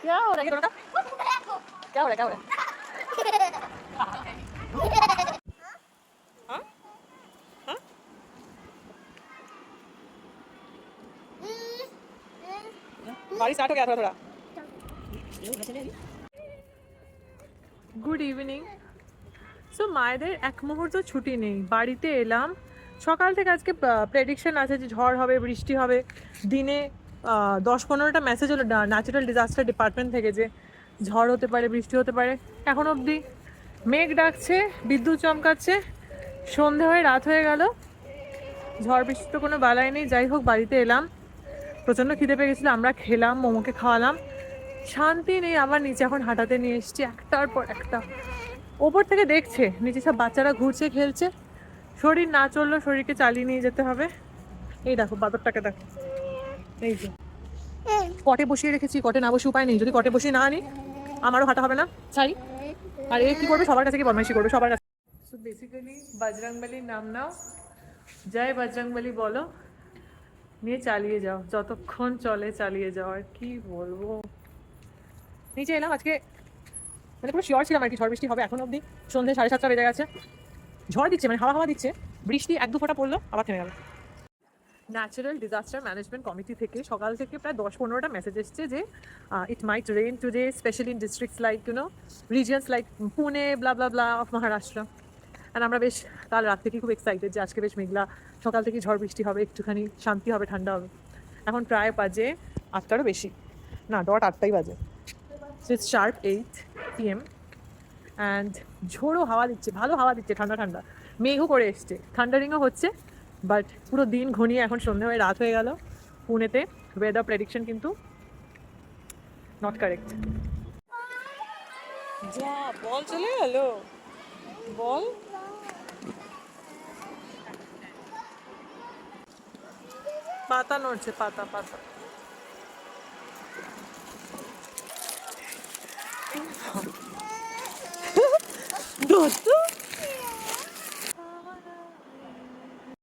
क्या हो रहा है ये दोनों का? क्या हो रहा है, क्या हो रहा है? हाँ? हाँ? बारिश स्टार्ट हो गया थोड़ा थोड़ा। Good evening. সো মায়েদের এক মুহূর্ত ছুটি নেই, বাড়িতে এলাম সকাল থেকে। আজকে প্রেডিকশন আছে যে ঝড় হবে, বৃষ্টি হবে। দিনে 10-15টা মেসেজ হলো ন্যাচারাল ডিজাস্টার ডিপার্টমেন্ট থেকে যে ঝড় হতে পারে, বৃষ্টি হতে পারে। এখন অবধি মেঘ ডাকছে, বিদ্যুৎ চমকাচ্ছে। সন্ধে হয়ে রাত হয়ে গেল, ঝড় বৃষ্টি তো কোনো বালাই নেই। যাই হোক, বাড়িতে এলাম, প্রচণ্ড খিদে পেয়ে গেছিলো, আমরা খেলাম, মোমোকে খাওয়ালাম। শান্তি নেই। আবার নিচে এখন হাঁটাতে নিয়ে এসছি, একটার পর একটা। ওপর থেকে দেখছে নিচে সব বাচ্চারা ঘুরছে, খেলছে। শরীর না চললেও শরীরকে চালিয়ে নিয়ে যেতে হবে। এই দেখো বাদরটাকে দেখো, এই যে কটে বসিয়ে রেখেছি। কটে না বসে উপায় নেই, যদি কটে বসিয়ে না আনি আমারও হাঁটা হবে না, ছাই। আর এ কি করবে, সবার কাছে কি বদমাইশি করবে, সবার কাছে। সো বেসিক্যালি বজরংবলীর নাম নাও, জয় বজরংবলী বলো, নিয়ে চালিয়ে যাও, যতক্ষণ চলে চালিয়ে যাও। আর কি বলবো, নিচে এলাম আজকে, মানে পুরো শিওর ছিলাম আর কি ঝড় বৃষ্টি হবে। এখন অবধি সন্ধ্যে 7:30 বেজে গেছে, ঝড় দিচ্ছে, মানে হাওয়া হাওয়া দিচ্ছে। বৃষ্টি 1-2 ফোঁটা পড়লো, আবার থেমে গেল। ন্যাচারাল ডিজাস্টার ম্যানেজমেন্ট কমিটি থেকে সকাল থেকে প্রায় 10-15টা মেসেজ এসছে যে it might rain today, specially in districts like regions like Pune, blah blah blah of Maharashtra. আর আমরা বেশ কাল রাত থেকে খুব এক্সাইটেড যে আজকে বেশ মেঘলা, সকাল থেকে ঝড় বৃষ্টি হবে, একটুখানি শান্তি হবে, ঠান্ডা হবে। এখন প্রায় বাজে 8টারও বেশি, না 8টাই বাজে। ইটস শার্প 8 PM অ্যান্ড ঝোড়ো হাওয়া দিচ্ছে, ভালো হাওয়া দিচ্ছে, ঠান্ডা ঠান্ডা। মেঘও করে এসছে, থান্ডারিংও হচ্ছে। বাট পুরো দিন ঘনিয়ে এখন সন্ধ্যে হয়ে রাত হয়ে গেল। পুনেতে ওয়েদার প্রেডিকশন কিন্তু নট কারেক্ট। যা বল চলে গেল, বল। পাতা নড়ছে, পাতা পাতা। দুধ